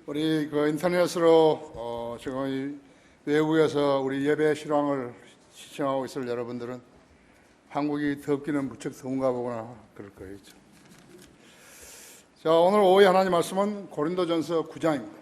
우리 인터넷으로 지금 외국에서 우리 예배 실황을 시청하고 있을 여러분들은 한국이 덥기는 무척 더운가 보구나 그럴 거예요. 자, 오늘 오후에 하나님 말씀은 고린도전서 9장입니다.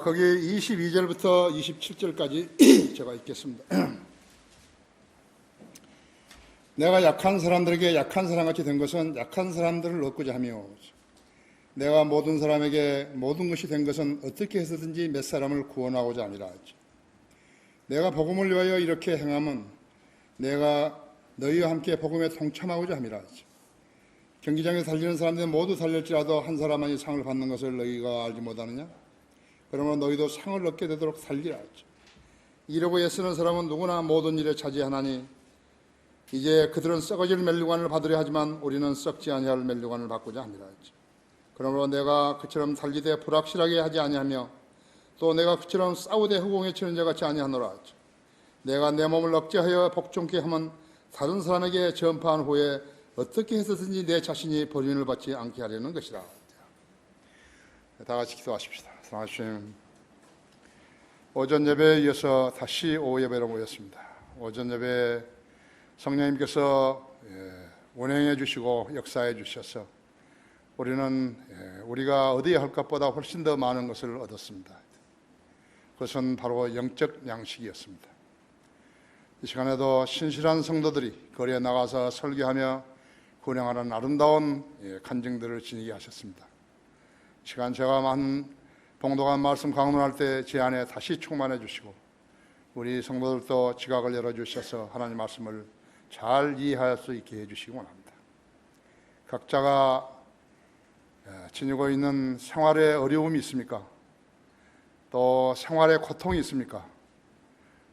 거기 22절부터 27절까지 제가 읽겠습니다. 내가 약한 사람들에게 약한 사람같이 된 것은 약한 사람들을 얻고자 하며, 내가 모든 사람에게 모든 것이 된 것은 어떻게 해서든지 몇 사람을 구원하고자 함이라 하지. 내가 복음을 위하여 이렇게 행함은 내가 너희와 함께 복음에 동참하고자 함이라 하지. 경기장에서 달리는 사람들이 모두 달릴지라도 한 사람만이 상을 받는 것을 너희가 알지 못하느냐? 그러면 너희도 상을 얻게 되도록 살리라 하지. 이러고 애쓰는 사람은 누구나 모든 일에 차지하나니 이제 그들은 썩어질 멸류관을 받으려 하지만 우리는 썩지 아니할 멸류관을 받고자 합니다. 그러므로 내가 그처럼 달리되 불확실하게 하지 아니하며 또 내가 그처럼 싸우되 허공에 치는 자 같이 아니하노라 하지. 내가 내 몸을 억제하여 복종케 하면 다른 사람에게 전파한 후에 어떻게 해서든지 내 자신이 버림을 받지 않게 하려는 것이라. 다 같이 기도하십시다. 하나님, 오전 예배에 이어서 다시 오후 예배로 모였습니다. 오전 예배 성령님께서 운행해 주시고 역사해 주셔서 우리는 우리가 얻어야 할 것보다 훨씬 더 많은 것을 얻었습니다. 그것은 바로 영적 양식이었습니다. 이 시간에도 신실한 성도들이 거리에 나가서 설교하며 군행하는 아름다운 간증들을 지니게 하셨습니다. 시간 제가 봉독한 말씀 강론할 때 제 안에 다시 충만해 주시고 우리 성도들도 지각을 열어주셔서 하나님 말씀을 잘 이해할 수 있게 해주시기 원합니다. 각자가 지니고 있는 생활에 어려움이 있습니까? 또 생활에 고통이 있습니까?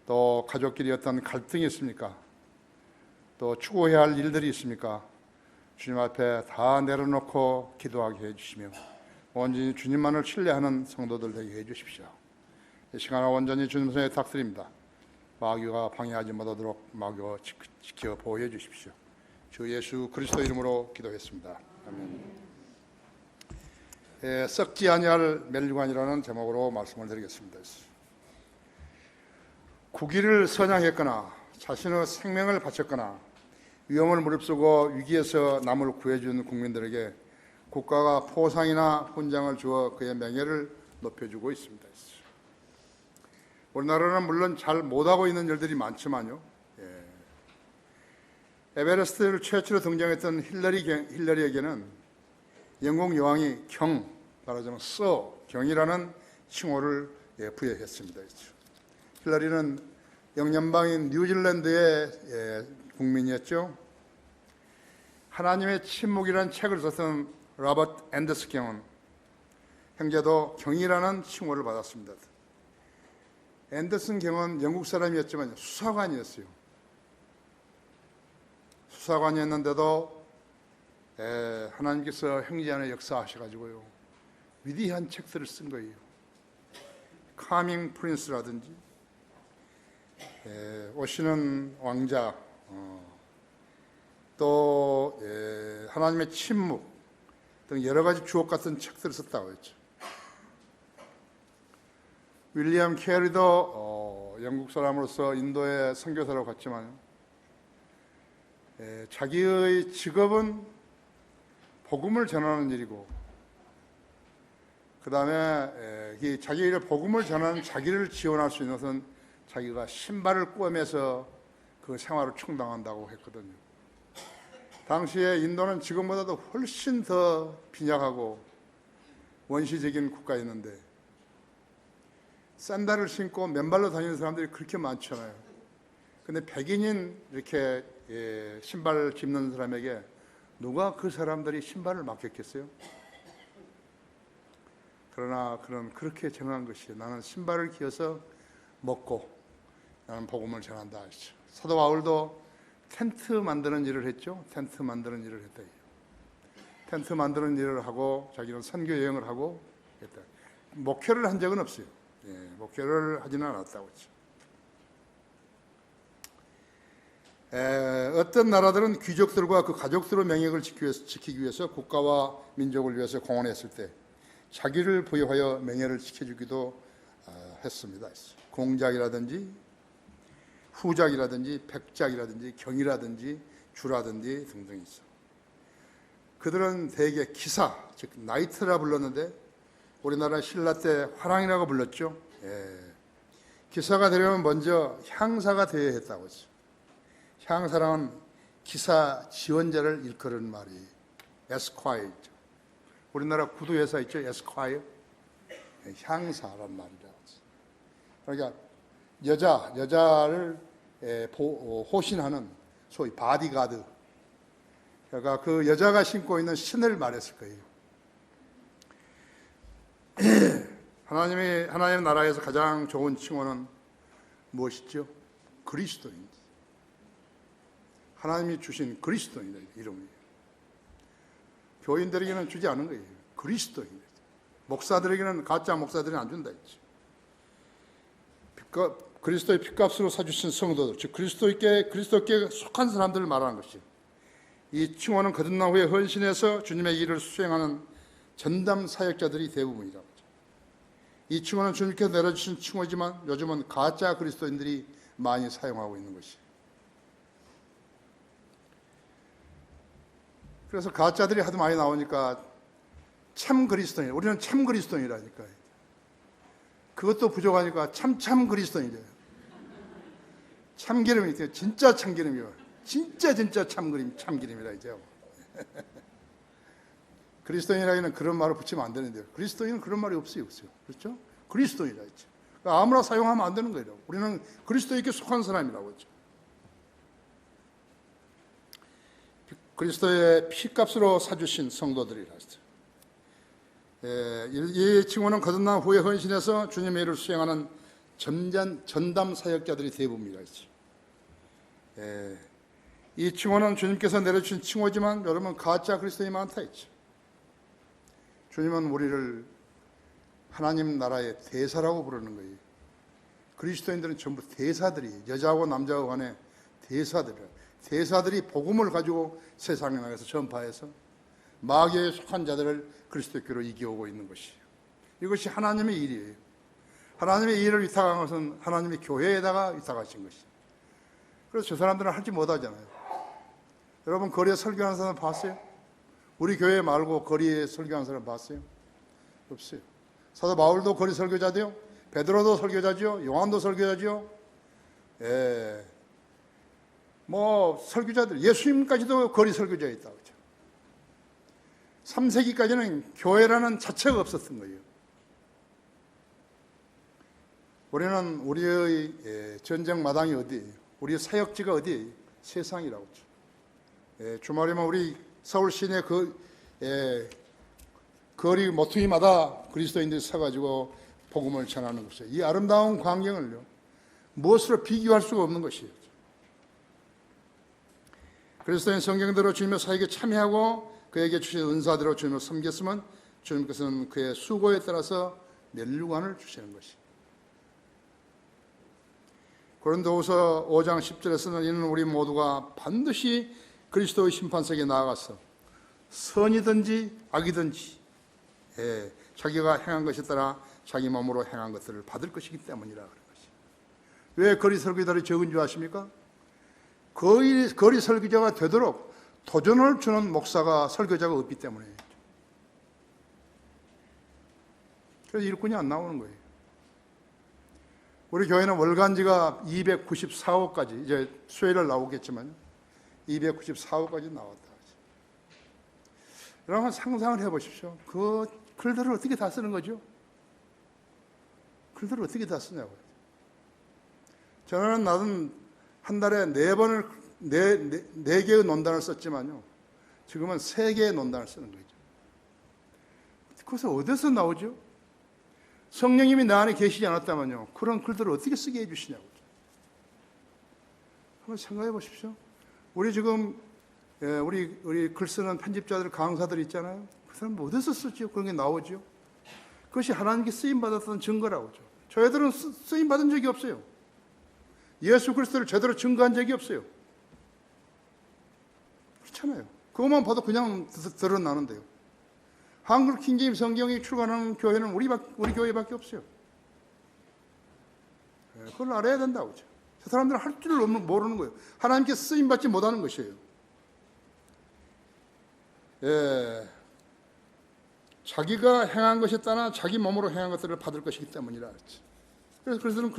또 가족끼리 어떤 갈등이 있습니까? 또 추구해야 할 일들이 있습니까? 주님 앞에 다 내려놓고 기도하게 해주시며 온전히 주님만을 신뢰하는 성도들 되게 해주십시오. 이 시간을 온전히 주님 손에 탁드립니다. 마귀가 방해하지 못하도록 마귀와 지켜 보호해 주십시오. 주 예수 그리스도 이름으로 기도했습니다. 아멘. 썩지 아니할 멸류관이라는 제목으로 말씀을 드리겠습니다. 국위를 선양했거나 자신의 생명을 바쳤거나 위험을 무릅쓰고 위기에서 남을 구해준 국민들에게 국가가 포상이나 훈장을 주어 그의 명예를 높여주고 있습니다. 우리나라는 물론 잘 못하고 있는 일들이 많지만요. 에베레스트를 최초로 등장했던 힐러리에게는 영국 여왕이 경, 말하자면 경이라는 칭호를 부여했습니다. 힐러리는 영연방인 뉴질랜드의 국민이었죠. 하나님의 침묵이라는 책을 썼던 로버트 앤더스 경은 형제도 경이라는 칭호를 받았습니다. 앤더슨 경은 영국 사람이었지만 수사관이었어요. 수사관이었는데도 하나님께서 형제 안에 역사하셔가지고요 위대한 책들을 쓴 거예요. 카밍 프린스라든지 오시는 왕자, 또 하나님의 침묵 등 여러 가지 주옥 같은 책들을 썼다고 했죠. 윌리엄 캐리도 영국 사람으로서 인도에 선교사로 갔지만 자기의 직업은 복음을 전하는 일이고 그 다음에 자기의 복음을 전하는 자기를 지원할 수 있는 것은 자기가 신발을 꿰매서 그 생활을 충당한다고 했거든요. 당시에 인도는 지금보다도 훨씬 더 빈약하고 원시적인 국가였는데 샌들을 신고 맨발로 다니는 사람들이 그렇게 많잖아요. 근데 백인인 이렇게 신발을 짚는 사람에게 누가 그 사람들이 신발을 맡겼겠어요? 그러나 그렇게 정한 것이 나는 신발을 끼워서 먹고 나는 복음을 전한다 하시죠. 사도 바울도 텐트 만드는 일을 했죠. 텐트 만드는 일을 했다. 텐트 만드는 일을 하고 자기는 선교 여행을 하고 했다. 목회를 한 적은 없어요. 목회를 하지는 않았다고 했죠. 어떤 나라들은 귀족들과 그 가족들의 명예를 지키기 위해서 국가와 민족을 위해서 공헌했을 때 자기를 부여하여 명예를 지켜주기도 했습니다. 공작이라든지 후작이라든지 백작이라든지 경이라든지 주라든지 등등이 있어. 그들은 대개 기사, 즉 나이트라 불렀는데 우리나라 신라 때 화랑이라고 불렀죠. 기사가 되려면 먼저 향사가 되어야 했다고 했죠. 향사랑은 기사 지원자를 일컬은 말이 에스콰이어죠. 우리나라 구두회사 있죠, 에스콰이어. 향사란 말이라고 했죠. 그러니까 여자를 호신하는 소위 바디가드. 그러니까 그 여자가 신고 있는 신을 말했을 거예요. 하나님 나라에서 가장 좋은 칭호는 무엇이죠? 그리스도인. 하나님이 주신 그리스도인이다, 이름이. 교인들에게는 주지 않은 거예요. 그리스도인. 목사들에게는 가짜 목사들은 안 준다 했지. 그리스도의 핏값으로 사주신 성도들, 즉 그리스도께 속한 사람들을 말하는 것이죠. 이 칭호는 거듭난 후에 헌신해서 주님의 일을 수행하는 전담 사역자들이 대부분이라고 하죠. 이 칭호는 주님께서 내려주신 칭호지만 요즘은 가짜 그리스도인들이 많이 사용하고 있는 것이에요. 그래서 가짜들이 하도 많이 나오니까 참 그리스도인, 우리는 참 그리스도인이라니까요. 그것도 부족하니까 참 그리스도인이래요. 참기름이 있대요. 진짜 참기름이요. 진짜 참기름이라 이제. 그리스도인이라기는 그런 말을 붙이면 안 되는데요. 그리스도인은 그런 말이 없어요. 그렇죠? 그리스도인이라 했죠. 그러니까 아무나 사용하면 안 되는 거예요. 우리는 그리스도에게 속한 사람이라고 했죠. 그리스도의 피값으로 사주신 성도들이라 했죠. 이 칭호는 거듭난 후에 헌신해서 주님의 일을 수행하는 전담 사역자들이 대부분이라 했죠. 이 칭호는 주님께서 내려주신 칭호지만 여러분 가짜 그리스도인이 많다 했죠. 주님은 우리를 하나님 나라의 대사라고 부르는 거예요. 그리스도인들은 전부 대사들이, 여자하고 남자하고 간에 대사들이 복음을 가지고 세상에 나가서 전파해서 마귀에 속한 자들을 그리스도께로 이겨오고 있는 것이에요. 이것이 하나님의 일이에요. 하나님의 일을 위탁한 것은 하나님의 교회에다가 위탁하신 것이에요. 그래서 저 사람들은 하지 못하잖아요. 여러분 거리에 설교하는 사람 봤어요? 우리 교회 말고 거리에 설교하는 사람 봤어요? 없어요. 사도 바울도 거리 설교자대요. 베드로도 설교자죠. 요한도 설교자죠. 설교자들, 예수님까지도 거리 설교자에 있다고 그죠. 3세기까지는 교회라는 자체가 없었던 거예요. 우리는 우리의 전쟁 마당이 어디예요? 우리의 사역지가 어디예요? 세상이라고 그죠. 주말이면 우리 서울 시내 거리 모퉁이마다 그리스도인들이 서가지고 복음을 전하는 것이에요. 이 아름다운 광경을요, 무엇으로 비교할 수가 없는 것이에요. 그리스도인 성경대로 주님의 사역에 참여하고 그에게 주신 은사대로 주님을 섬겼으면 주님께서는 그의 수고에 따라서 멸류관을 주시는 것이에요. 고린도후서 5장 10절에서는 이는 우리 모두가 반드시 그리스도의 심판석에 나아가서 선이든지 악이든지 자기가 행한 것에 따라 자기 몸으로 행한 것들을 받을 것이기 때문이라 그런 것이에요. 왜 거리 설교자들이 적은 줄 아십니까? 거리 설교자가 되도록 도전을 주는 목사가 설교자가 없기 때문에. 그래서 일꾼이 안 나오는 거예요. 우리 교회는 월간지가 294호까지, 이제 수요일날 나오겠지만 294호까지 나왔다. 여러분 상상을 해보십시오. 그 글들을 어떻게 다 쓰는 거죠? 글들을 어떻게 다 쓰냐고요. 저는 나는 한 달에 4개의 논단을 썼지만요, 지금은 3개의 논단을 쓰는 거죠. 그것은 어디서 나오죠? 성령님이 나 안에 계시지 않았다면요, 그런 글들을 어떻게 쓰게 해주시냐고. 한번 생각해 보십시오. 우리 지금 우리 글 쓰는 편집자들, 강사들 있잖아요. 그 사람 어디서 쓰죠? 그런 게 나오죠. 그것이 하나님께 쓰임 받았던 증거라고죠. 저희들은 쓰임 받은 적이 없어요. 예수 그리스도를 제대로 증거한 적이 없어요. 그렇잖아요. 그것만 봐도 그냥 드러나는데요. 한글 킹제임 성경이 출간하는 교회는 우리 교회밖에 없어요. 그걸 알아야 된다고. 저 사람들은 할 줄을 모르는 거예요. 하나님께 쓰임받지 못하는 것이에요. 자기가 행한 것에 따라 자기 몸으로 행한 것들을 받을 것이기 때문이라. 그래서 그리스도는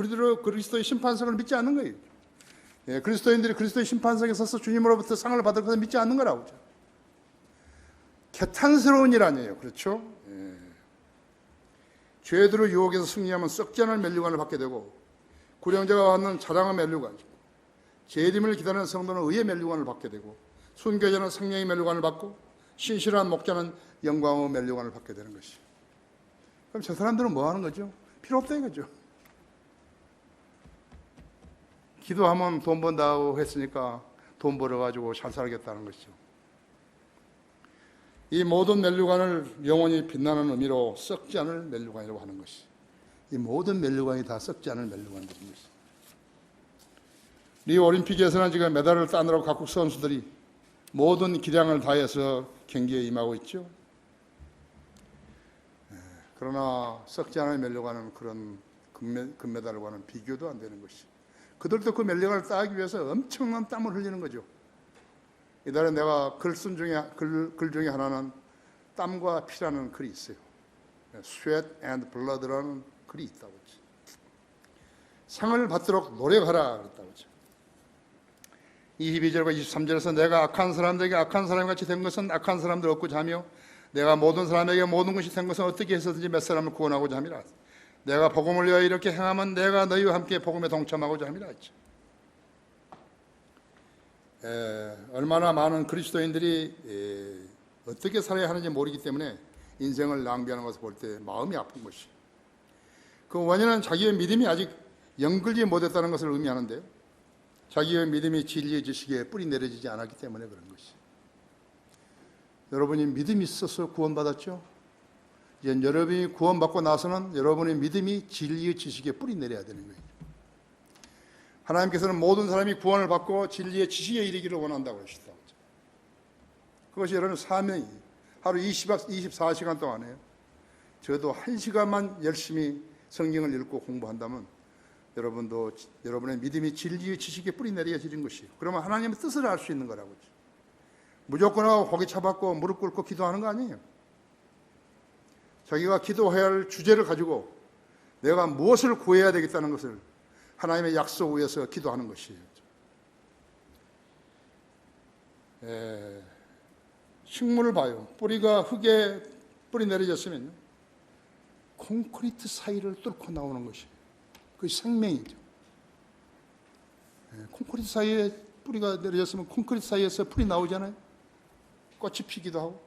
그리스도의 심판석을 믿지 않는 거예요. 그리스도인들이 그리스도의 심판석에 서서 주님으로부터 상을 받을 것을 믿지 않는 거라고. 개탄스러운 일 아니에요. 그렇죠? 죄들의 유혹에서 승리하면 썩지 않을 면류관을 받게 되고, 구령자가 받는 자랑의 면류관, 재림을 기다리는 성도는 의의 면류관을 받게 되고, 순교자는 생명의 면류관을 받고, 신실한 목자는 영광의 면류관을 받게 되는 것이에요. 그럼 저 사람들은 뭐 하는 거죠? 필요 없다 이거죠. 기도하면 돈 번다고 했으니까 돈 벌어가지고 잘 살겠다는 것이죠. 이 모든 면류관을 영원히 빛나는 의미로 썩지 않을 면류관이라고 하는 것이, 이 모든 면류관이 다 썩지 않을 면류관들입니다. 리 올림픽에서는 지금 메달을 따느라고 각국 선수들이 모든 기량을 다해서 경기에 임하고 있죠. 그러나 썩지 않을 면류관은 그런 금메달과는 비교도 안 되는 것이, 그들도 그 면류관을 따기 위해서 엄청난 땀을 흘리는 거죠. 이달에 내가 글 중에 하나는 땀과 피라는 글이 있어요. Sweat and Blood라는 글이 있다고 했죠. 상을 받도록 노력하라 그랬다고 했죠. 22절과 23절에서 내가 악한 사람들에게 악한 사람같이 된 것은 악한 사람들 얻고자 하며, 내가 모든 사람에게 모든 것이 된 것은 어떻게 해서든지 몇 사람을 구원하고자 함이라. 내가 복음을 위하여 이렇게 행하면 내가 너희와 함께 복음에 동참하고자 함이라 했죠. 얼마나 많은 그리스도인들이 어떻게 살아야 하는지 모르기 때문에 인생을 낭비하는 것을 볼 때 마음이 아픈 것이, 그 원인은 자기의 믿음이 아직 연결지 못했다는 것을 의미하는데요, 자기의 믿음이 진리의 지식에 뿌리 내려지지 않았기 때문에 그런 것이. 여러분이 믿음이 있어서 구원받았죠? 이제 여러분이 구원받고 나서는 여러분의 믿음이 진리의 지식에 뿌리 내려야 되는 거예요. 하나님께서는 모든 사람이 구원을 받고 진리의 지식에 이르기를 원한다고 하시다. 그것이 여러분 사명이에요. 하루 24시간 동안에요, 저도 1시간만 열심히 성경을 읽고 공부한다면 여러분도 여러분의 믿음이 진리의 지식에 뿌리 내려지는 것이에요. 그러면 하나님의 뜻을 알 수 있는 거라고. 무조건 하고 고개 쳐박고 무릎 꿇고 기도하는 거 아니에요. 자기가 기도해야 할 주제를 가지고 내가 무엇을 구해야 되겠다는 것을 하나님의 약속 위에서 기도하는 것이에요. 식물을 봐요. 뿌리가 흙에 뿌리 내려졌으면 콘크리트 사이를 뚫고 나오는 것이에요. 그것이 생명이죠. 콘크리트 사이에 뿌리가 내려졌으면 콘크리트 사이에서 풀이 나오잖아요. 꽃이 피기도 하고.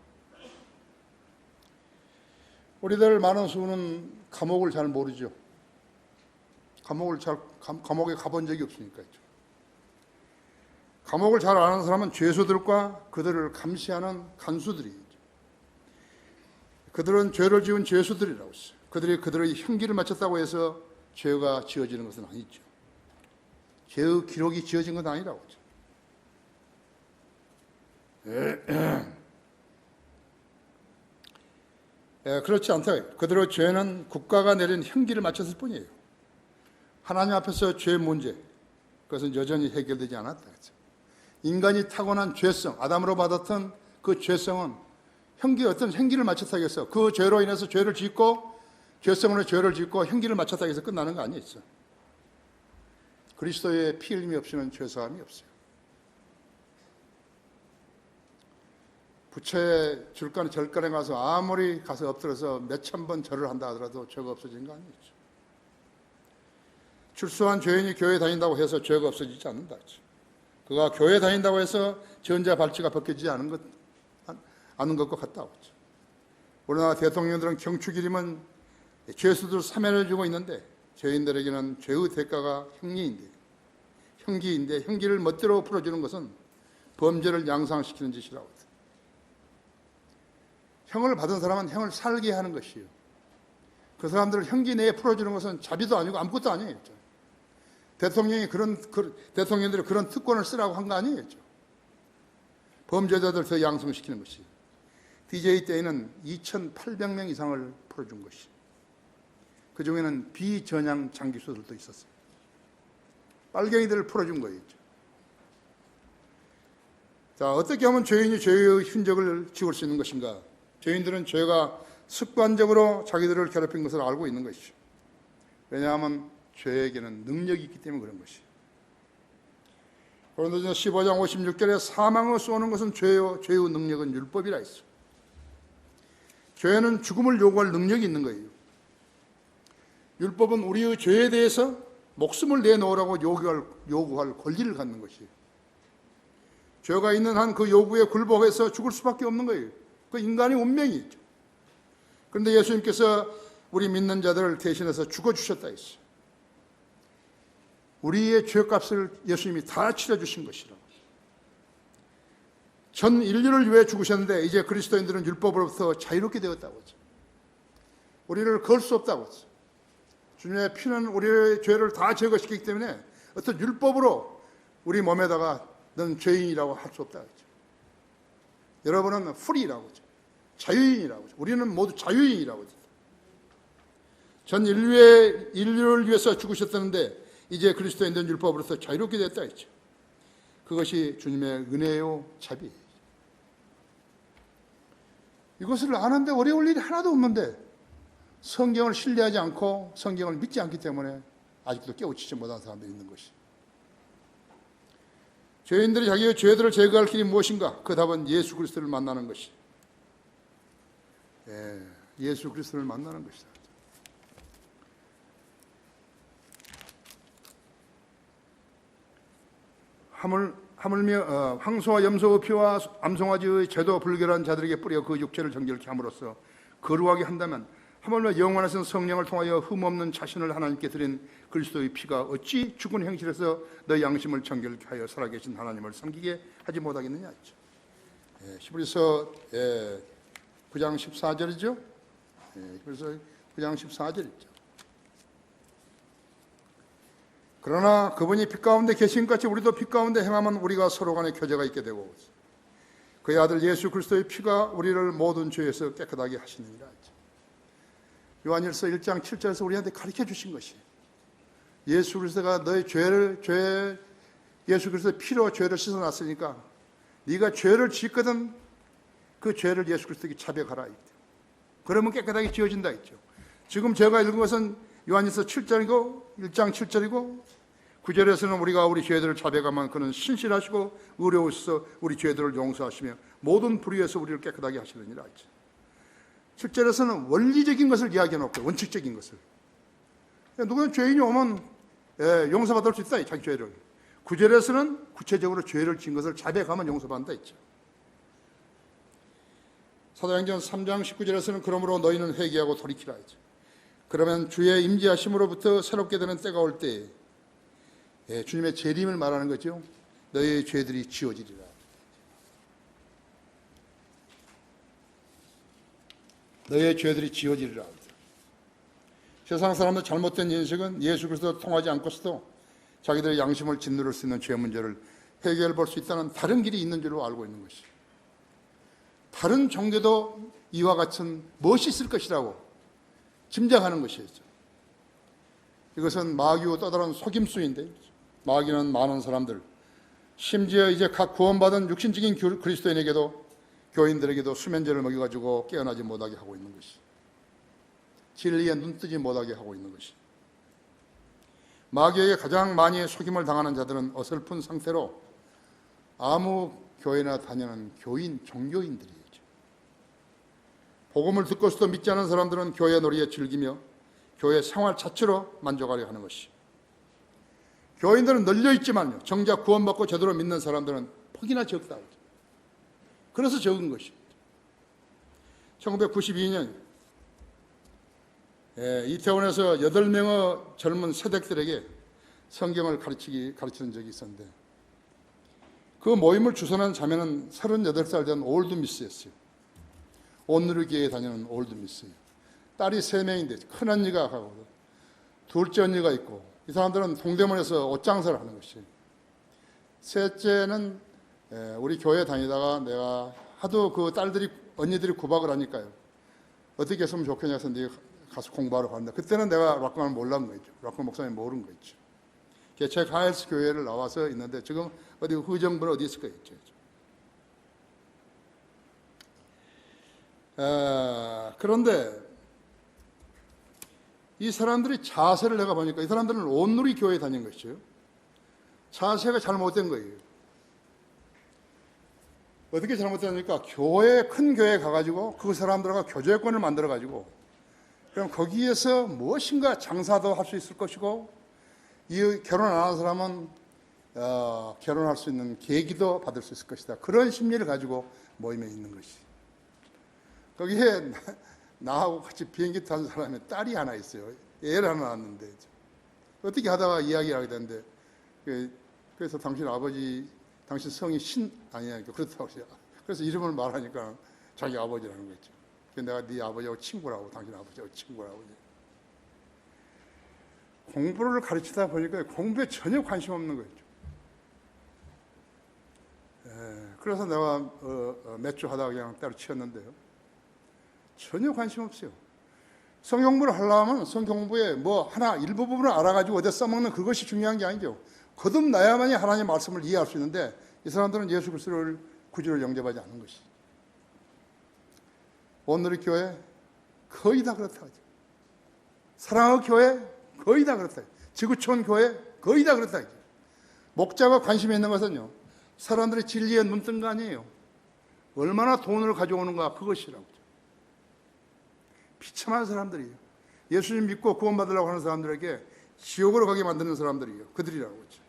우리들 많은 수는 감옥을 잘 모르죠. 감옥에 가본 적이 없으니까요. 감옥을 잘 아는 사람은 죄수들과 그들을 감시하는 간수들이죠. 그들은 죄를 지은 죄수들이라고 했어요. 그들이 그들의 형기를 마쳤다고 해서 죄가 지어지는 것은 아니죠. 죄의 기록이 지어진 건 아니라고 하죠. 그렇지 않다. 그들의 죄는 국가가 내린 형기를 마쳤을 뿐이에요. 하나님 앞에서 죄 문제, 그것은 여전히 해결되지 않았다. 인간이 타고난 죄성, 아담으로 받았던 그 죄성은 어떤 형기를 마쳤다고 해서 그 죄로 인해서 죄를 짓고, 죄성으로 죄를 짓고 형기를 마쳤다고 해서 끝나는 거 아니었어요. 그리스도의 피 흘림이 없이는 죄사함이 없어요. 부처의 절간에 가서 아무리 가서 엎드려서 몇천 번 절을 한다 하더라도 죄가 없어지는 거 아니죠. 출소한 죄인이 교회 다닌다고 해서 죄가 없어지지 않는다. 그가 교회 다닌다고 해서 전자 발찌가 벗겨지지 않은 것과 같다고 하죠. 우리나라 대통령들은 경축일이면 죄수들 사면을 주고 있는데 죄인들에게는 죄의 대가가 형기인데 형기를 멋대로 풀어주는 것은 범죄를 양상시키는 짓이라고. 형을 받은 사람은 형을 살게 하는 것이에요. 그 사람들을 형기 내에 풀어주는 것은 자비도 아니고 아무것도 아니에요. 대통령들이 그런 특권을 쓰라고 한 거 아니에요. 범죄자들 더 양성시키는 것이에요. DJ 때에는 2,800명 이상을 풀어준 것이에요. 그 중에는 비전향 장기수들도 있었어요. 빨갱이들을 풀어준 거예요. 자, 어떻게 하면 죄인이 죄의 흔적을 지울 수 있는 것인가? 죄인들은 죄가 습관적으로 자기들을 괴롭힌 것을 알고 있는 것이죠. 왜냐하면 죄에게는 능력이 있기 때문에 그런 것이에요. 고린도전서 15장 56절에 사망을 쏘는 것은 죄요, 죄의 능력은 율법이라 했어요. 죄는 죽음을 요구할 능력이 있는 거예요. 율법은 우리의 죄에 대해서 목숨을 내놓으라고 요구할 권리를 갖는 것이에요. 죄가 있는 한 그 요구에 굴복해서 죽을 수밖에 없는 거예요. 그 인간의 운명이 있죠. 그런데 예수님께서 우리 믿는 자들을 대신해서 죽어주셨다 했어요. 우리의 죄값을 예수님이 다 치러주신 것이라고. 전 인류를 위해 죽으셨는데 이제 그리스도인들은 율법으로부터 자유롭게 되었다고 하죠. 우리를 걸 수 없다고 하죠. 주님의 피는 우리의 죄를 다 제거시키기 때문에 어떤 율법으로 우리 몸에다가 넌 죄인이라고 할 수 없다고 하죠. 여러분은 프리라고 하죠. 자유인이라고 하죠. 우리는 모두 자유인이라고 하죠. 전 인류를 위해서 죽으셨다는데 이제 그리스도인들은 율법으로서 자유롭게 됐다 했죠. 그것이 주님의 은혜요 자비예요. 이것을 아는데 어려울 일이 하나도 없는데 성경을 신뢰하지 않고 성경을 믿지 않기 때문에 아직도 깨우치지 못한 사람들이 있는 것이. 죄인들이 자기의 죄들을 제거할 길이 무엇인가? 그 답은 예수 그리스도를 만나는 것이. 예수 그리스도를 만나는 것이다. 하물며 황소와 염소의 피와 암송아지의 제도 불결한 자들에게 뿌려 그 육체를 정결케 함으로써 거룩하게 한다면 하물며 영원하신 성령을 통하여 흠없는 자신을 하나님께 드린 그리스도의 피가 어찌 죽은 행실에서 너희 양심을 정결케 하여 살아계신 하나님을 섬기게 하지 못하겠느냐 했죠. 히브리서 9장 14절이죠. 히브리서 9장 14절이죠. 그러나 그분이 빛 가운데 계신 것 같이 우리도 빛 가운데 행하면 우리가 서로 간에 교제가 있게 되고 그의 아들 예수 그리스도의 피가 우리를 모든 죄에서 깨끗하게 하시느니라. 요한일서 1장 7절에서 우리한테 가르쳐 주신 것이 예수 그리스도가 너의 예수 그리스도의 피로 죄를 씻어놨으니까 네가 죄를 짓거든 그 죄를 예수 그리스도에게 자백하라. 그러면 깨끗하게 지어진다 했죠. 지금 제가 읽은 것은 요한일서 7장이고 1장 7절이고 9절에서는 우리가 우리 죄들을 자백하면 그는 신실하시고 의로우셔서 우리 죄들을 용서하시며 모든 불의에서 우리를 깨끗하게 하시느니라 했죠. 7절에서는 원리적인 것을 이야기해놓고 원칙적인 것을 누구나 죄인이 오면 용서받을 수 있다 자기 죄를. 9절에서는 구체적으로 죄를 지은 것을 자백하면 용서받는다 했죠. 사도행전 3장 19절에서는 그러므로 너희는 회개하고 돌이키라 했죠. 그러면 주의 임재하심으로부터 새롭게 되는 때가 올 때 주님의 재림을 말하는 거죠. 너희의 죄들이 지워지리라. 너희의 죄들이 지워지리라. 세상 사람들 잘못된 인식은 예수 그리스도 통하지 않고서도 자기들의 양심을 짓누를 수 있는 죄 문제를 해결해 볼 수 있다는 다른 길이 있는 줄로 알고 있는 것이. 다른 종교도 이와 같은 무엇이 있을 것이라고 짐작하는 것이죠. 이것은 마귀와 또 다른 속임수인데 마귀는 많은 사람들 심지어 이제 각 구원받은 육신적인 그리스도인에게도 교인들에게도 수면제를 먹여가지고 깨어나지 못하게 하고 있는 것이 진리에 눈뜨지 못하게 하고 있는 것이 마귀에게 가장 많이 속임을 당하는 자들은 어설픈 상태로 아무 교회나 다니는 종교인들이죠. 복음을 듣고서도 믿지 않은 사람들은 교회 놀이에 즐기며 교회 생활 자체로 만족하려 하는 것이 교인들은 널려있지만요 정작 구원받고 제대로 믿는 사람들은 폭이나 적다. 그래서 적은 것입니다. 1992년 이태원에서 8명의 젊은 새댁들에게 성경을 가르치는 적이 있었는데 그 모임을 주선한 자매는 38살 된 올드 미스였어요. 온누리교회에 다니는 올드 미스예요. 딸이 3명인데 큰 언니가 가고 둘째 언니가 있고, 이 사람들은 동대문에서 옷장사를 하는 것이에요. 셋째는 우리 교회 다니다가 내가 하도 그 딸들이 언니들이 구박을 하니까요. 어떻게 했으면 좋겠냐 해서 네가 가서 공부하러 간다. 그때는 내가 락강을 몰랐는 거죠. 락강 목사님 모르는 거 있죠. 개척 하일스 교회를 나와서 있는데 지금 어디 의정부는 어디 있을 거겠죠. 그런데 이 사람들이 자세를 내가 보니까 이 사람들은 온누리 교회에 다닌 것이죠. 자세가 잘못된 거예요. 어떻게 잘못됐습니까? 큰 교회에 가가지고 그 사람들과 교제권을 만들어가지고 그럼 거기에서 무엇인가 장사도 할 수 있을 것이고, 이 결혼 안 하는 사람은 결혼할 수 있는 계기도 받을 수 있을 것이다. 그런 심리를 가지고 모임에 있는 것이. 거기에 나하고 같이 비행기 탄 사람의 딸이 하나 있어요. 애를 하나 낳았는데 어떻게 하다가 이야기를 하게 됐는데, 그래서 당신 아버지, 당신 성이 신 아니야. 그렇다고 해요. 그래서 이름을 말하니까 자기 아버지라는 거죠. 내가 네 아버지하고 친구라고, 당신 아버지하고 친구라고. 공부를 가르치다 보니까 공부에 전혀 관심 없는 거죠. 그래서 내가 몇 주 하다가 그냥 따로 치웠는데요. 전혀 관심 없어요. 성경공부를 하려면 성경공부에 뭐 하나 일부분을 알아가지고 어디에 써먹는 그것이 중요한 게 아니죠. 거듭나야만이 하나님의 말씀을 이해할 수 있는데, 이 사람들은 예수 그리스도를 구주로 영접하지 않는 것이. 오늘의 교회 거의 다 그렇다 하죠. 사랑의 교회 거의 다 그렇다. 지구촌 교회 거의 다 그렇다 하죠. 목자가 관심이 있는 것은요, 사람들의 진리에 눈뜬 거 아니에요. 얼마나 돈을 가져오는가, 그것이라고. 비참한 사람들이에요. 예수님 믿고 구원받으려고 하는 사람들에게 지옥으로 가게 만드는 사람들이에요. 그들이라고 했죠.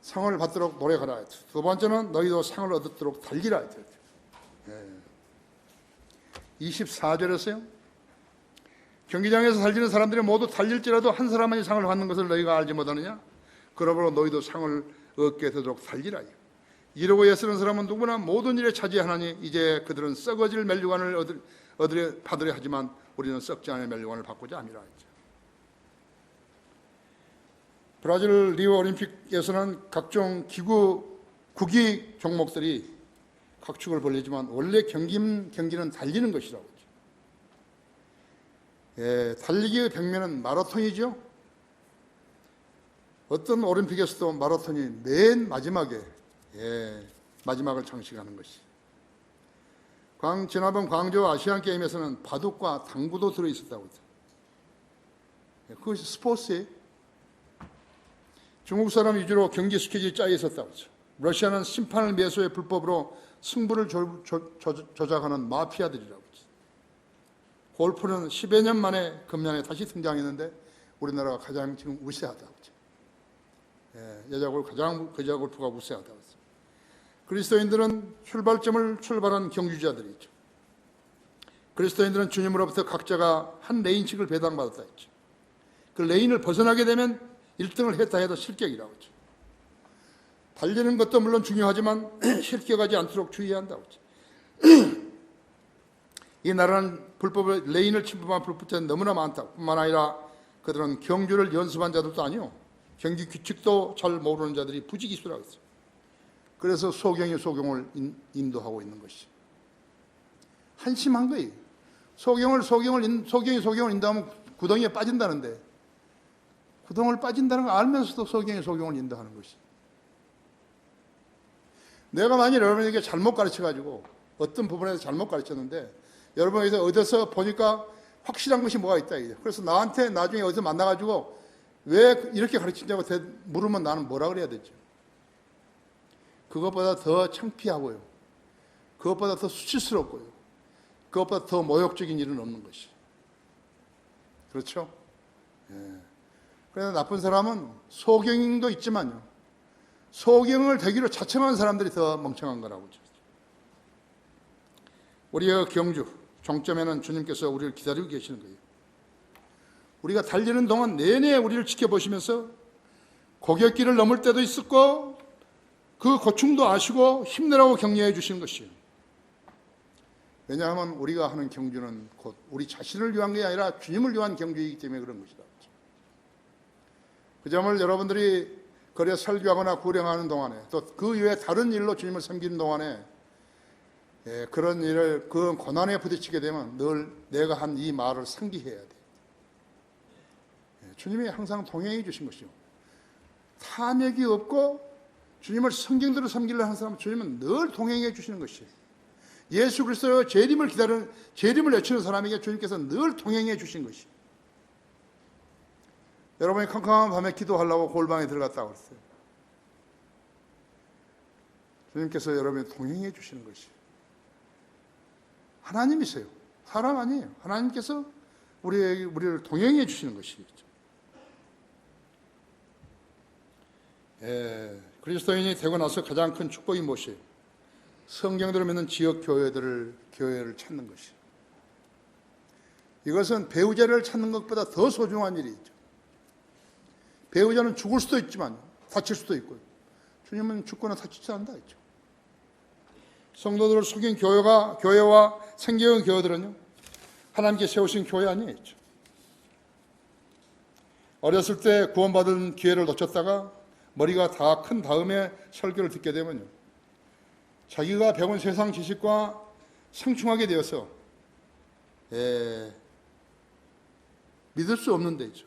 상을 받도록 노력하라 했죠. 두 번째는 너희도 상을 얻도록 달리라 했죠. 24절에서요. 경기장에서 달리는 사람들이 모두 달릴지라도 한 사람만이 상을 받는 것을 너희가 알지 못하느냐? 그러므로 너희도 상을 얻게 되도록 달리라. 이러고 애쓰는 사람은 누구나 모든 일에 차지하나니 이제 그들은 썩어질 멸류관을 받으려 하지만 우리는 썩지 않을 멸류관을 받고자 함이라 했죠. 브라질 리오 올림픽에서는 각종 구기 종목들이 각축을 벌리지만 원래 경기는 달리는 것이라고 했죠. 달리기의 백면은 마라톤이죠. 어떤 올림픽에서도 마라톤이 맨 마지막에 마지막을 장식하는 것이. 지난번 광저우 아시안게임에서는 바둑과 당구도 들어있었다고 했죠. 그것이 스포츠예요. 중국 사람 위주로 경기 스케줄이 짜여 있었다고 했죠. 러시아는 심판을 매수해 불법으로 승부를 조작하는 마피아들이라고 했죠. 골프는 10여 년 만에 금년에 다시 등장했는데 우리나라가 가장 지금 우세하다고 했죠. 여자 골프가 우세하다고 했죠. 그리스도인들은 출발한 경주자들이죠. 그리스도인들은 주님으로부터 각자가 한 레인씩을 배당받았다 했죠. 그 레인을 벗어나게 되면 1등을 했다 해도 실격이라고 했죠. 달리는 것도 물론 중요하지만 실격하지 않도록 주의해야 한다고 했죠. 이 나라는 레인을 침범한 불법자는 너무나 많다. 뿐만 아니라 그들은 경주를 연습한 자들도 아니요, 경기 규칙도 잘 모르는 자들이 부지기수라고 했어요. 그래서 소경이 소경을 인도하고 있는 것이 한심한 거예요. 소경이 소경을 인도하면 구덩이에 빠진다는데, 구덩이를 빠진다는 걸 알면서도 소경이 소경을 인도하는 것이. 내가 만일 여러분에게 잘못 가르쳐가지고 어떤 부분에서 잘못 가르쳤는데 여러분에게 어디서 보니까 확실한 것이 뭐가 있다. 그래서 나한테 나중에 어디서 만나가지고 왜 이렇게 가르치냐고 물으면 나는 뭐라 그래야 되죠? 그것보다 더 창피하고요, 그것보다 더 수치스럽고요, 그것보다 더 모욕적인 일은 없는 것이. 그렇죠? 그래서 나쁜 사람은 소경도 있지만요, 소경을 되기로 자청한 사람들이 더 멍청한 거라고. 우리의 경주 종점에는 주님께서 우리를 기다리고 계시는 거예요. 우리가 달리는 동안 내내 우리를 지켜보시면서 고갯길을 넘을 때도 있었고 그 고충도 아시고 힘내라고 격려해 주시는 것이에요. 왜냐하면 우리가 하는 경주는 곧 우리 자신을 위한 게 아니라 주님을 위한 경주이기 때문에 그런 것이다. 그 점을 여러분들이 거리에 설교하거나 구령하는 동안에 또 그 이외에 다른 일로 주님을 섬기는 동안에 그런 일을 그 고난에 부딪히게 되면 늘 내가 한 이 말을 상기해야 돼. 주님이 항상 동행해 주신 것이요. 탐욕이 없고 주님을 성경대로 섬기려 하는 사람은 주님은 늘 동행해 주시는 것이에요. 예수 그리스도의 재림을 기다리는 재림을 외치는 사람에게 주님께서 늘 동행해 주신 것이에요. 여러분이 캄캄한 밤에 기도하려고 골방에 들어갔다고 했어요. 주님께서 여러분이 동행해 주시는 것이에요. 하나님이세요. 사람 아니에요. 하나님께서 우리를 동행해 주시는 것이죠. 그리스도인이 되고 나서 가장 큰 축복이 무엇이에요? 성경대로 믿는 지역 교회를 찾는 것이에요. 이것은 배우자를 찾는 것보다 더 소중한 일이죠. 배우자는 죽을 수도 있지만 다칠 수도 있고요. 주님은 죽거나 다치지 않는다 했죠. 성도들을 속인 교회와 생겨온 교회들은요, 하나님께 세우신 교회 아니에요. 어렸을 때 구원받은 기회를 놓쳤다가 머리가 다 큰 다음에 설교를 듣게 되면요, 자기가 배운 세상 지식과 상충하게 되어서 믿을 수 없는 데죠.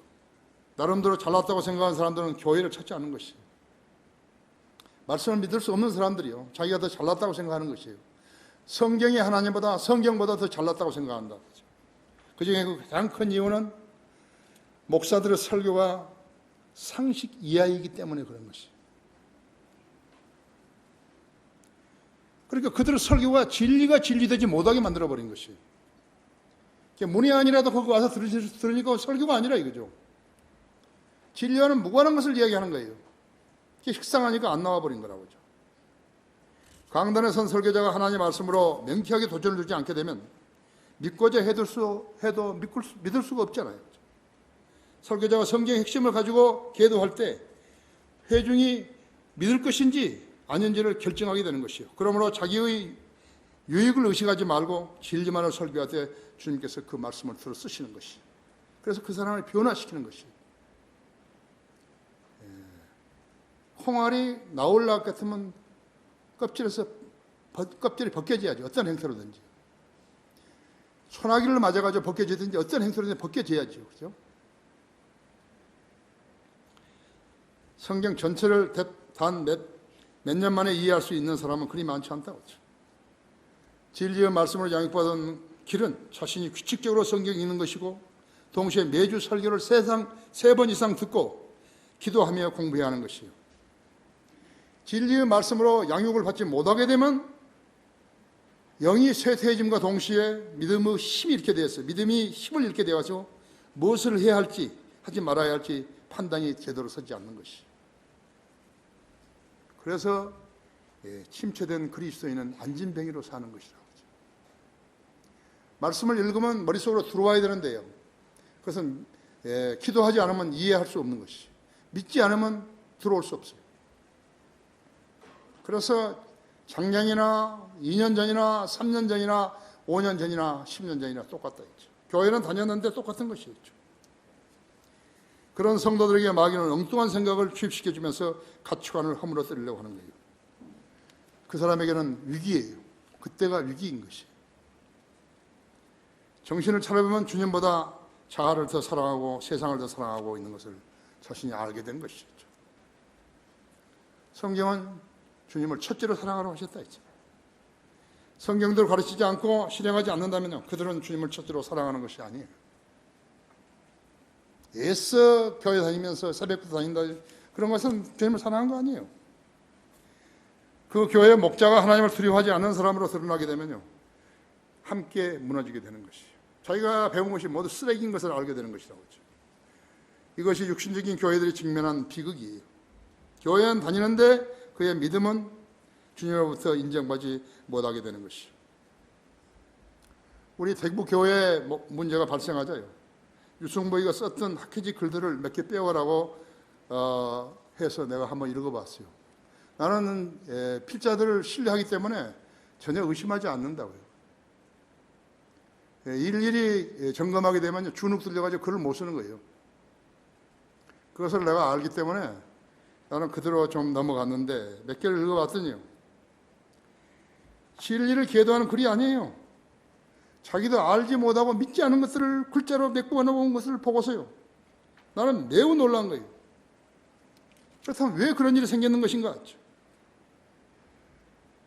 나름대로 잘났다고 생각하는 사람들은 교회를 찾지 않는 것이에요. 말씀을 믿을 수 없는 사람들이요, 자기가 더 잘났다고 생각하는 것이에요. 성경이 하나님보다 성경보다 더 잘났다고 생각한다. 그 중에 가장 큰 이유는 목사들의 설교가 상식 이하이기 때문에 그런 것이에요. 그러니까 그들의 설교가 진리가 진리되지 못하게 만들어버린 것이에요. 문의 아니라도 거기 와서 들으니까 설교가 아니라 이거죠. 진리와는 무관한 것을 이야기하는 거예요. 식상하니까 안 나와버린 거라고죠. 강단에 선 설교자가 하나님의 말씀으로 명쾌하게 도전을 주지 않게 되면 믿고자 해도 믿을 수가 없잖아요. 설교자가 성경의 핵심을 가지고 기도할 때 회중이 믿을 것인지 아닌지를 결정하게 되는 것이요. 그러므로 자기의 유익을 의식하지 말고 진리만을 설교할 때 주님께서 그 말씀을 들어 쓰시는 것이요. 그래서 그 사람을 변화시키는 것이요. 콩알이 나올 것 같으면 껍질이 벗겨져야지. 어떤 행태로든지. 소나기를 맞아가지고 벗겨지든지 어떤 행태로든지 벗겨져야죠. 그렇죠? 성경 전체를 단 몇 년 만에 이해할 수 있는 사람은 그리 많지 않다고 했죠. 진리의 말씀으로 양육받은 길은 자신이 규칙적으로 성경 읽는 것이고 동시에 매주 설교를 3번 이상 듣고 기도하며 공부해야 하는 것이에요. 진리의 말씀으로 양육을 받지 못하게 되면 영이 쇠퇴해짐과 동시에 믿음의 힘이 잃게 되었어요. 믿음이 힘을 잃게 되어서 무엇을 해야 할지 하지 말아야 할지 판단이 제대로 서지 않는 것이에요. 그래서 침체된 그리스도인은 안진뱅이로 사는 것이라고 하죠. 말씀을 읽으면 머릿속으로 들어와야 되는데요, 그것은 기도하지 않으면 이해할 수 없는 것이죠. 믿지 않으면 들어올 수 없어요. 그래서 작년이나 2년 전이나 3년 전이나 5년 전이나 10년 전이나 똑같다 했죠. 교회는 다녔는데 똑같은 것이었죠. 그런 성도들에게 마귀는 엉뚱한 생각을 주입시켜주면서 가치관을 허물어뜨리려고 하는 거예요. 그 사람에게는 위기예요. 그때가 위기인 것이에요. 정신을 차려보면 주님보다 자아를 더 사랑하고 세상을 더 사랑하고 있는 것을 자신이 알게 된 것이죠. 성경은 주님을 첫째로 사랑하라고 하셨다 했죠. 성경대로 가르치지 않고 실행하지 않는다면요, 그들은 주님을 첫째로 사랑하는 것이 아니에요. 애써 교회 다니면서 새벽부터 다닌다, 그런 것은 주님을 사랑한 거 아니에요. 그 교회의 목자가 하나님을 두려워하지 않는 사람으로 드러나게 되면요, 함께 무너지게 되는 것이에요. 자기가 배운 것이 모두 쓰레기인 것을 알게 되는 것이라고 하죠. 이것이 육신적인 교회들이 직면한 비극이에요. 교회는 다니는데 그의 믿음은 주님으로부터 인정받지 못하게 되는 것이에요. 우리 대구 교회에 문제가 발생하자요, 유승보이가 썼던 학회지 글들을 몇 개 빼오라고 해서 내가 한번 읽어봤어요. 나는 필자들을 신뢰하기 때문에 전혀 의심하지 않는다고요. 일일이 점검하게 되면 주눅 들려가지고 글을 못 쓰는 거예요. 그것을 내가 알기 때문에 나는 그대로 좀 넘어갔는데 몇 개를 읽어봤더니요. 진리를 계도하는 글이 아니에요. 자기도 알지 못하고 믿지 않은 것들을 글자로 메꿔놓은 것을 보고서요. 나는 매우 놀란 거예요. 그렇다면 왜 그런 일이 생기는 것인가?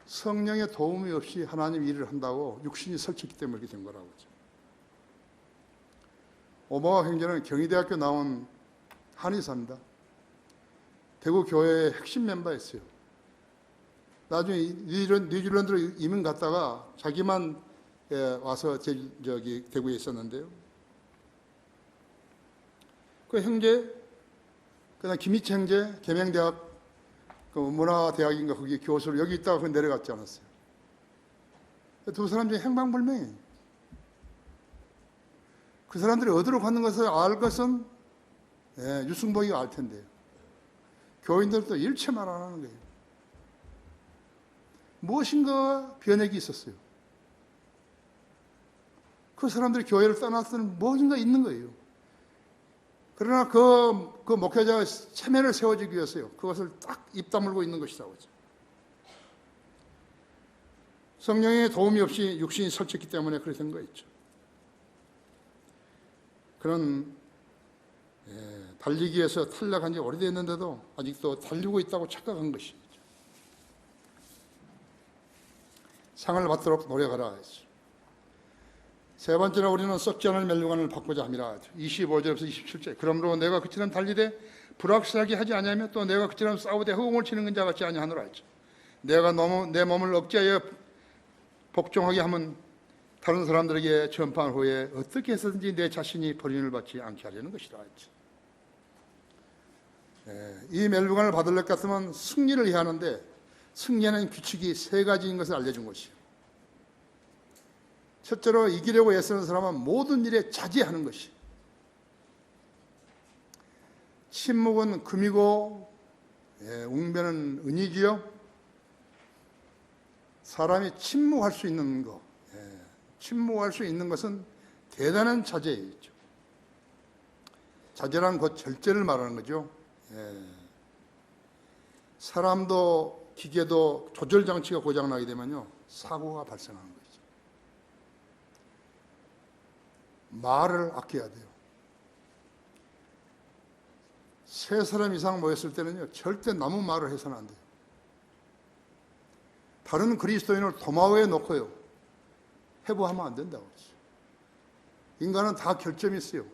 성령의 도움이 없이 하나님 일을 한다고 육신이 설쳤기 때문에 이렇게 된 거라고. 오바마 형제는 경희대학교 나온 한의사입니다. 대구 교회의 핵심 멤버였어요. 나중에 뉴질랜드로 이민 갔다가 자기만 와서 대구에 있었는데요. 그 형제, 그다음 김희채 형제, 계명대학 그 문화대학인가 거기 교수로 여기 있다가 내려갔지 않았어요. 두 사람 중에 행방불명이에요. 그 사람들이 어디로 가는 것을 알 것은 유승복이가 알 텐데요. 교인들도 일체만 안 하는 거예요. 무엇인가 변혁이 있었어요. 그 사람들이 교회를 떠났을 무엇인가 있는 거예요. 그러나 그 목회자가 체면을 세워주기 위해서요. 그것을 딱 입 다물고 있는 것이라고 하죠. 성령의 도움이 없이 육신이 설쳤기 때문에 그렇게 된 거였죠. 그런 달리기에서 탈락한 지 오래됐는데도 아직도 달리고 있다고 착각한 것이죠. 상을 받도록 노력하라 했죠. 세 번째로 우리는 썩지 않을 멸류관을 받고자 함이라. 25절에서 27절. 그러므로 내가 그처럼 달리되 불확실하게 하지 아니하며 또 내가 그처럼 싸우되 허공을 치는 자 같지 아니하노라 했죠. 내가 내 몸을 억제하여 복종하게 하면 다른 사람들에게 전파한 후에 어떻게 해서든지 내 자신이 버림을 받지 않게 하려는 것이라 했죠. 이 멸류관을 받을 것 같으면 승리를 해야 하는데 승리하는 규칙이 세 가지인 것을 알려준 것이요. 첫째로 이기려고 애쓰는 사람은 모든 일에 자제하는 것이. 침묵은 금이고 웅변은 은이지요. 사람이 침묵할 수 있는 것, 침묵할 수 있는 것은 대단한 자제이죠. 자제란 곧 절제를 말하는 거죠. 사람도 기계도 조절 장치가 고장나게 되면요 사고가 발생하는 거죠. 말을 아껴야 돼요. 세 사람 이상 모였을 때는요 절대 남의 말을 해서는 안 돼요. 다른 그리스도인을 도마위에 놓고요 해부하면 안 된다고 그러죠. 인간은 다 결점이 있어요.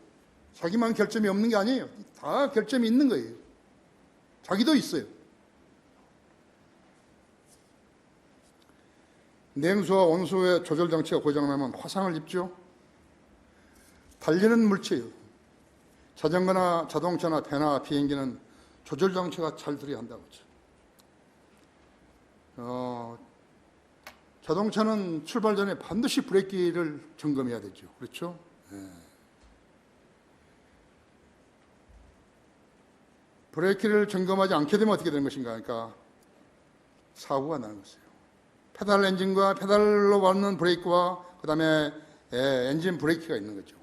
자기만 결점이 없는 게 아니에요. 다 결점이 있는 거예요. 자기도 있어요. 냉수와 온수의 조절 장치가 고장나면 화상을 입죠. 달리는 물체예요. 자전거나 자동차나 배나 비행기는 조절 장치가 잘 들어야 한다고 하죠. 자동차는 출발 전에 반드시 브레이크를 점검해야 되죠. 그렇죠? 브레이크를 점검하지 않게 되면 어떻게 되는 것인가? 그러니까 사고가 나는 것이에요. 페달 엔진과 페달로 밟는 브레이크와 그 다음에 엔진 브레이크가 있는 거죠.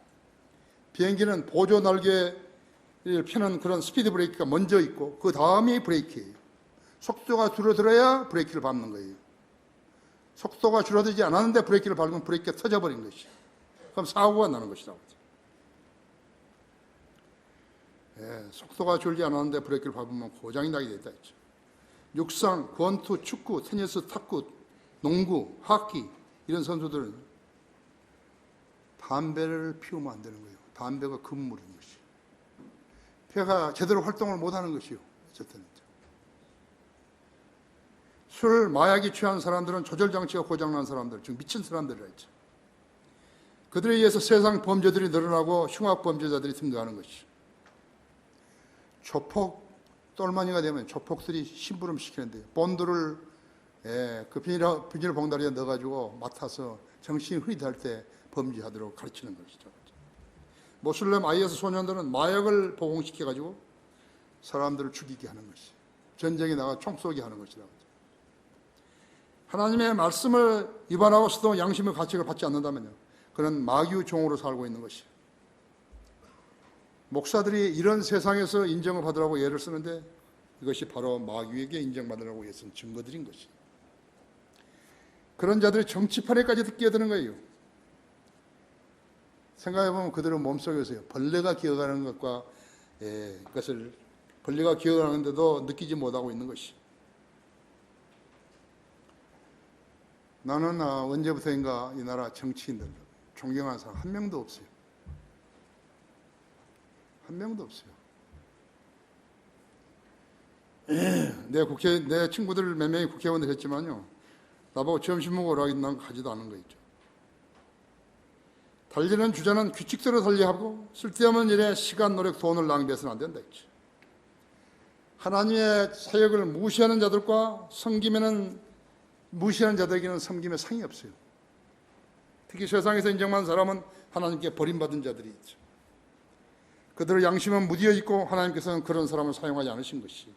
비행기는 보조 날개를 펴는 그런 스피드 브레이크가 먼저 있고 그 다음이 브레이크예요. 속도가 줄어들어야 브레이크를 밟는 거예요. 속도가 줄어들지 않았는데 브레이크를 밟으면 브레이크가 터져버린 것이죠. 그럼 사고가 나는 것이라고 하죠. 속도가 줄지 않았는데 브레이크를 밟으면 고장이 나게 됐다 했죠. 육상, 권투, 축구, 테니스, 탁구, 농구, 하키 이런 선수들은 담배를 피우면 안 되는 거예요. 담배가 금물인 것이요. 폐가 제대로 활동을 못하는 것이요. 어쨌든 술, 마약이 취한 사람들은 조절장치가 고장난 사람들, 즉 미친 사람들이라 했죠. 그들에 의해서 세상 범죄들이 늘어나고 흉악범죄자들이 등장하는 것이죠. 조폭, 똘마니가 되면 조폭들이 심부름 시키는데요. 본드를 그 비닐봉다리에 넣어가지고 맡아서 정신이 흐릿할 때 범죄하도록 가르치는 것이죠. 모슬렘 IS 소년들은 마약을 보공시켜가지고 사람들을 죽이게 하는 것이. 전쟁에 나가 총 쏘게 하는 것이다. 하나님의 말씀을 위반하고서도 양심의 가책을 받지 않는다면요, 그는 마귀의 종으로 살고 있는 것이에요. 목사들이 이런 세상에서 인정을 받으라고 예를 쓰는데 이것이 바로 마귀에게 인정받으라고 애쓴 증거들인 것이에요. 그런 자들이 정치판에까지 끼어드는 거예요. 생각해보면 그들은 몸속에서요, 벌레가 기어가는 것과 그것을 벌레가 기어가는데도 느끼지 못하고 있는 것이. 나는 언제부터인가 이 나라 정치인들 존경하는 사람 한 명도 없어요. 한 명도 없어요. 내 친구들 몇 명이 국회의원을 했지만요, 나보고 점심 먹으러 난 가지도 않은 거 있죠. 달리는 주자는 규칙대로 달리하고 쓸데없는 일에 시간, 노력, 돈을 낭비해서는 안 된다 했죠. 하나님의 사역을 무시하는 자들과 섬기면은 무시하는 자들에게는 섬김의 상이 없어요. 특히 세상에서 인정받는 사람은 하나님께 버림받은 자들이 있죠. 그들의 양심은 무디어 있고 하나님께서는 그런 사람을 사용하지 않으신 것이죠.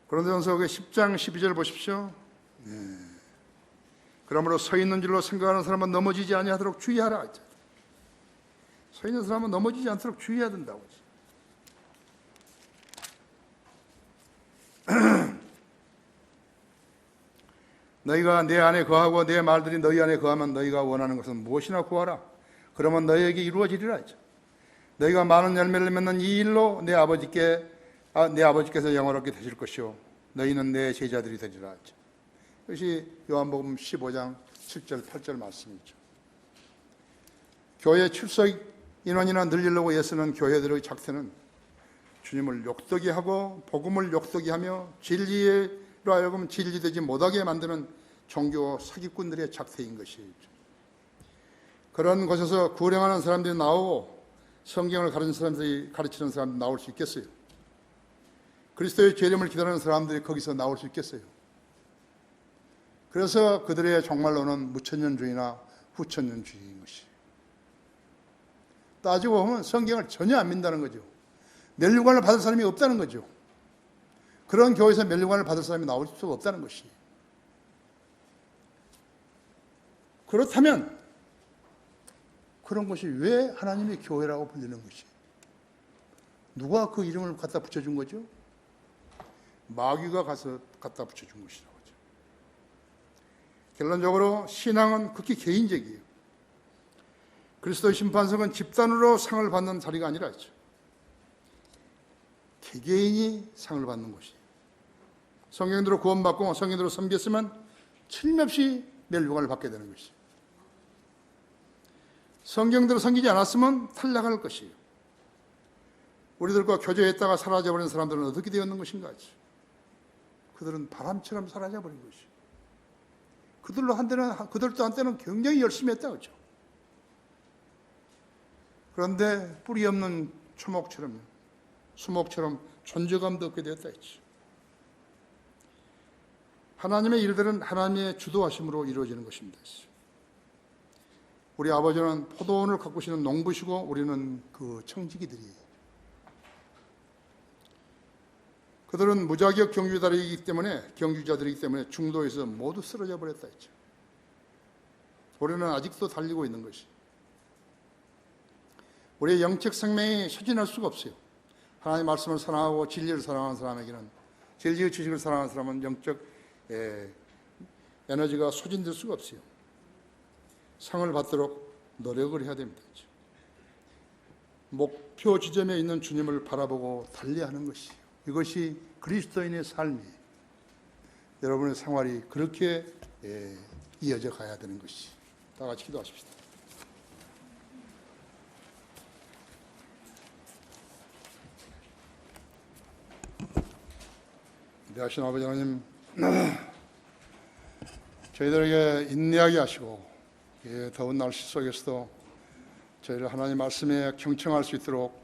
고린도전서 10장 12절 보십시오. 그러므로 서 있는 줄로 생각하는 사람은 넘어지지 아니하도록 주의하라. 서 있는 사람은 넘어지지 않도록 주의해야 된다고. 너희가 내 안에 거하고 내 말들이 너희 안에 거하면 너희가 원하는 것은 무엇이나 구하라. 그러면 너희에게 이루어지리라 하죠. 너희가 많은 열매를 맺는 이 일로 내 아버지께서 영화롭게 되실 것이요 너희는 내 제자들이 되리라 하죠. 이것이 요한복음 15장 7절 8절 말씀이죠. 교회 출석 인원이나 늘리려고 애쓰는 교회들의 작태는 주님을 욕되게 하고 복음을 욕되게 하며 진리로 하여금 진리되지 못하게 만드는 종교 사기꾼들의 작태인 것이죠. 그런 곳에서 구령하는 사람들이 나오고 성경을 가르치는 사람들이 나올 수 있겠어요? 그리스도의 재림을 기다리는 사람들이 거기서 나올 수 있겠어요? 그래서 그들의 종말로는 무천년주의나 후천년주의인 것이. 따지고 보면 성경을 전혀 안 믿는다는 거죠. 면류관을 받을 사람이 없다는 거죠. 그런 교회에서 면류관을 받을 사람이 나올 수가 없다는 것이. 그렇다면 그런 것이 왜 하나님의 교회라고 불리는 것이? 누가 그 이름을 갖다 붙여준 거죠? 마귀가 가서 갖다 붙여준 것이라고 하죠. 결론적으로 신앙은 극히 개인적이에요. 그리스도의 심판석은 집단으로 상을 받는 자리가 아니라 있죠. 개개인이 상을 받는 것이에요. 성경대로 구원받고 성경대로 섬겼으면 틀림없이 멸류관을 받게 되는 것이에요. 성경대로 섬기지 않았으면 탈락할 것이에요. 우리들과 교제했다가 사라져버린 사람들은 어떻게 되었는 것인가 하죠. 그들은 바람처럼 사라져버린 것이에요. 그들도 한때는 굉장히 열심히 했다 그죠. 그런데 뿌리 없는 초목처럼 수목처럼 존재감도 없게 되었다 했죠. 하나님의 일들은 하나님의 주도하심으로 이루어지는 것입니다. 우리 아버지는 포도원을 가꾸시는 농부시고 우리는 그 청지기들이에요. 그들은 무자격 경주자들이기 때문에 중도에서 모두 쓰러져 버렸다 했죠. 우리는 아직도 달리고 있는 것이. 우리의 영적 생명이 쇠진할 수가 없어요. 하나님의 말씀을 사랑하고 진리를 사랑하는 사람에게는, 진리의 지식을 사랑하는 사람은 영적 에너지가 소진될 수가 없어요. 상을 받도록 노력을 해야 됩니다. 목표 지점에 있는 주님을 바라보고 달려하는 것이, 이것이 그리스도인의 삶이에요. 여러분의 생활이 그렇게 이어져 가야 되는 것이. 다 같이 기도하십시다. 위대하신 아버지 하나님, 저희들에게 인내하게 하시고 더운 날씨 속에서도 저희를 하나님 말씀에 경청할 수 있도록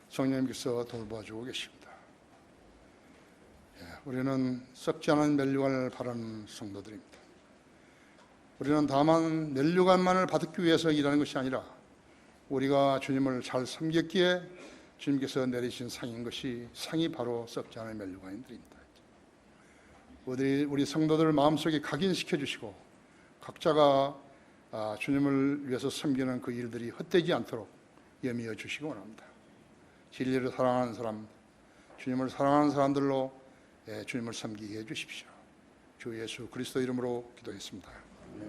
성령님께서 돌봐주고 계십니다. 우리는 썩지 않은 면류관을 바라는 성도들입니다. 우리는 다만 면류관만을 받기 위해서 일하는 것이 아니라 우리가 주님을 잘 섬겼기에 주님께서 내리신 상인 것이 상이 바로 썩지 않을 멸류관들입니다. 우리 성도들 마음속에 각인시켜 주시고 각자가 주님을 위해서 섬기는 그 일들이 헛되지 않도록 염려 주시기 원합니다. 진리를 사랑하는 사람, 주님을 사랑하는 사람들로 주님을 섬기게 해 주십시오. 주 예수 그리스도 이름으로 기도했습니다.